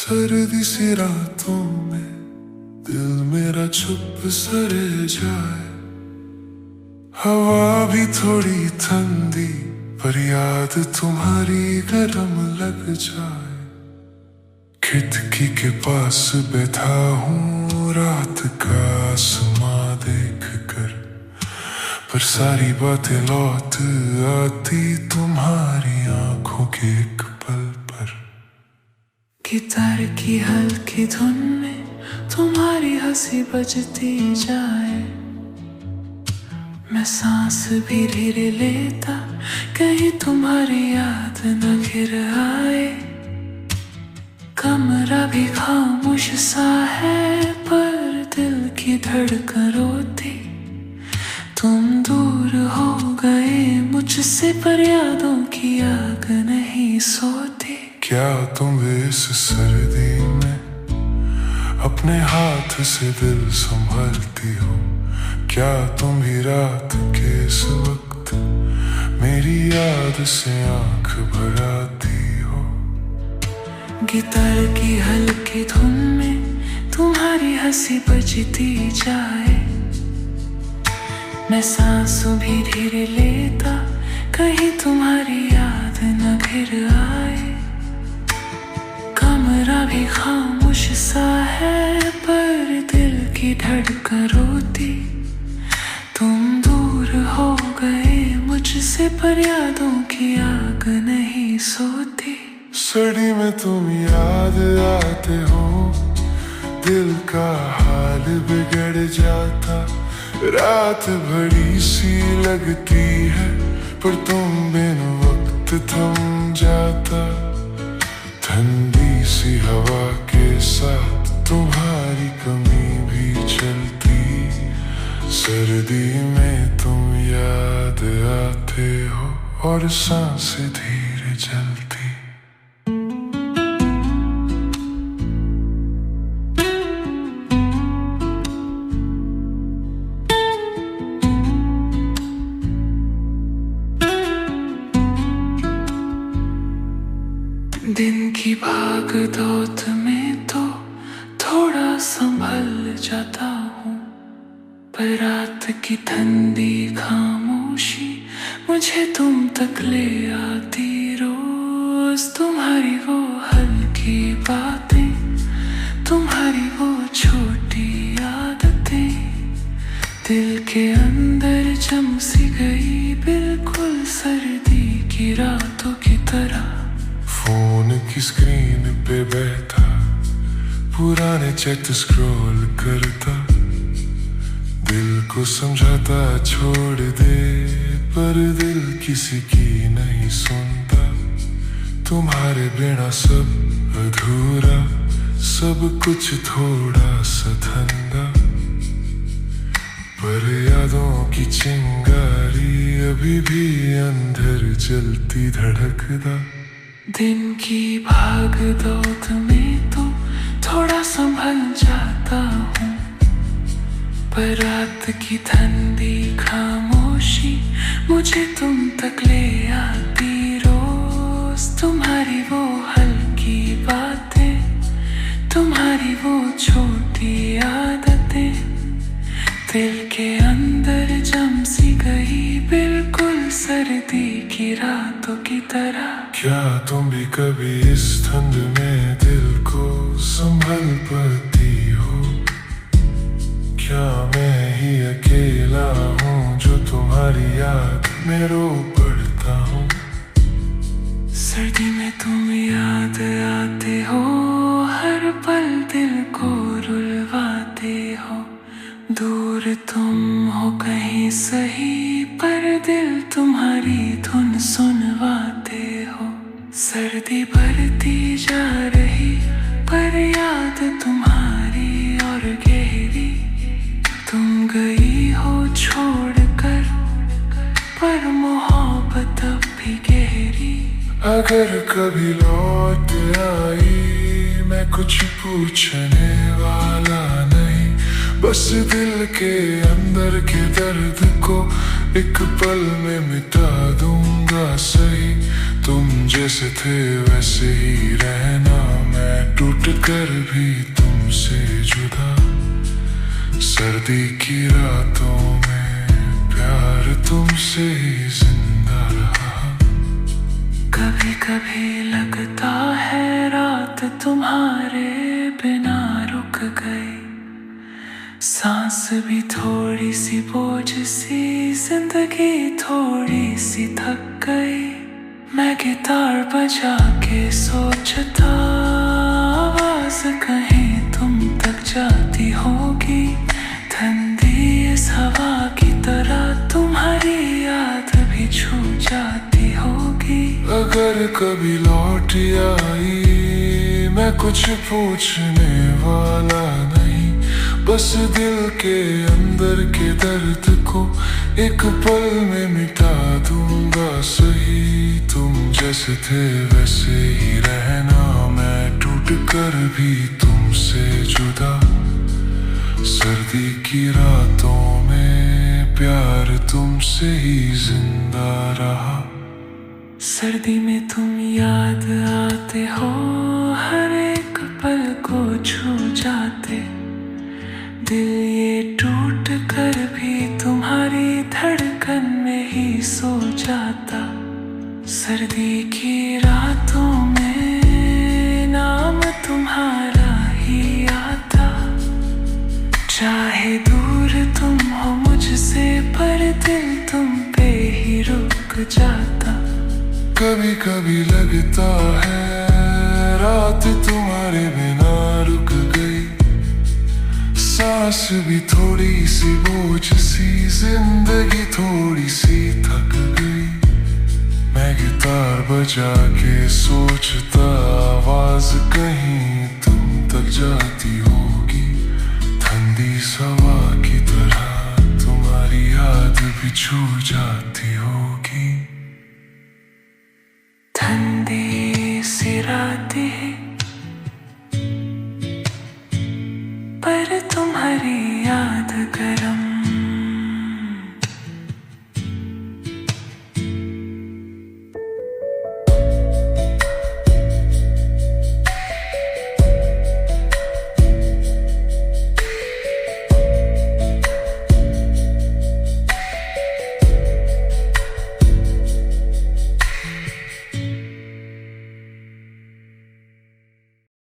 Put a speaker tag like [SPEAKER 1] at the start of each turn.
[SPEAKER 1] सर्दी सी रातों में दिल मेरा चुप सा रह जाए। हवा भी थोड़ी ठंडी पर याद तुम्हारी गरम लग जाए। खिड़की के पास बैठा हूँ रात का आसमां देख कर, पर सारी बातें लौट आती तुम्हारी आंखों के एक पल पर।
[SPEAKER 2] गिटार की हल्की धुन में तुम्हारी हंसी बजती जाए। मैं सांस भी धीरे लेता कहीं तुम्हारी याद न घिर आए। कमरा भी खामोश सा है पर दिल की धड़कन रोती। तुम दूर हो गए मुझसे पर यादों की आग नहीं सोती।
[SPEAKER 1] क्या तुम इस सर्दी में अपने हाथ से दिल संभालती हो? क्या तुम भी रात के इस वक्त मेरी याद से आंख भराती हो?
[SPEAKER 2] गिटार की हल्की धुन में तुम्हारी हंसी बजती जाए। मैं सांस भी धीरे लेता कहीं तुम्हारी याद न घिर आए। कमरा भी खामोश सा है पर दिल की धड़कन रोती। तुम दूर हो गए मुझसे पर यादों की आग नहीं सोती।
[SPEAKER 1] सर्दी में तुम याद आते हो, दिल का हाल बिगड़ जाता। रात बड़ी सी लगती है पर तुम बिन वक्त थम जाता। ठंडी सी हवा के साथ तुम्हारी कमी भी चलती। सर्दी में तुम याद आते हो और सांसें धीरे चलती।
[SPEAKER 2] दिन की भाग दौड़ में तो थोड़ा संभल जाता हूँ, पर रात की ठंडी खामोशी मुझे तुम तक ले आती। रोज तुम्हारी वो हल्की बातें, तुम्हारी वो छोटी आदतें दिल के अंदर जम सी गई बिल्कुल सर्दी की रातों की तरह।
[SPEAKER 1] फोन की स्क्रीन पे बैठा पुराने चैट स्क्रॉल करता। दिल को समझाता छोड़ दे पर दिल किसी की नहीं सुनता। तुम्हारे बिना सब अधूरा, सब कुछ थोड़ा सा ठंडा। पर यादों की चिंगारी अभी भी अंदर जलती धड़कदा।
[SPEAKER 2] दिन की भाग दौड़ में तो थोड़ा संभल जाता हूँ, पर रात की ठंडी खामोशी मुझे तुम तक ले आती। रोज तुम्हारी वो हल्की बातें, तुम्हारी वो छोटी आदतें दिल के अंदर जम सी गई बिल्कुल सर्दी की रातों की तरह।
[SPEAKER 1] क्या तुम भी कभी इस ठंड में दिल को संभल पाती हो? क्या मैं ही अकेला हूँ जो तुम्हारी याद में रो पड़ता हूँ?
[SPEAKER 2] सर्दी में तुम याद आते हो, हर पल दिल को रुलवाते हो। दूर तुम हो कहीं सही पर दिल तुम्हारी धुन सुनवाते हो। सर्दी बढ़ती जा रही पर याद तुम्हारी और गहरी। तुम गई हो छोड़कर पर मोहब्बत अब भी गहरी।
[SPEAKER 1] अगर कभी लौट आई मैं कुछ पूछने वाला नहीं, बस दिल के अंदर के दर्द को एक पल में मिटा दूंगा सही। तुम जैसे थे वैसे ही रहना, मैं टूट टूट कर भी तुमसे जुदा, सर्दी की रातों में प्यार तुमसे ही जिंदा रहा।
[SPEAKER 2] कभी कभी लगता है रात तुम्हारे बिना रुक गई, सांस भी थोड़ी सी बोझ सी, जिंदगी थोड़ी सी थक गई। मैं गिटार बजा के सोचता, आवाज कहीं तुम तक जाती होगी। ठंडी इस हवा की तरह तुम्हारी याद भी छू जाती होगी।
[SPEAKER 1] अगर कभी लौट आई, मैं कुछ पूछने वाला नहीं, बस दिल के अंदर के दर्द को एक पल में मिटा दूंगा सही। तुम जैसे थे वैसे ही रहना, मैं टूट कर भी तुमसे जुदा, सर्दी की रातों में प्यार तुमसे ही जिंदा रहा।
[SPEAKER 2] सर्दी में तुम याद आते हो, हर एक पल को छू जाते। दिल ये टूट कर भी तुम्हारी धड़कन में ही सो जाता। सर्दी की रातों में नाम तुम्हारा ही आता। चाहे दूर तुम हो मुझसे, पर दिल तुम पे ही रुक जाता।
[SPEAKER 1] कभी कभी लगता है रात तुम्हारे बिना रुक गई, सांस भी थोड़ी सी बोझ सी, जिंदगी थोड़ी सी थक गई। मैं गिटार बजा के सोचता, आवाज कहीं तुम तक जाती होगी। ठंडी हवा की तरह तुम्हारी याद भी छू जाती होगी।
[SPEAKER 2] ठंडी सी रातें, पर तुम्हारी याद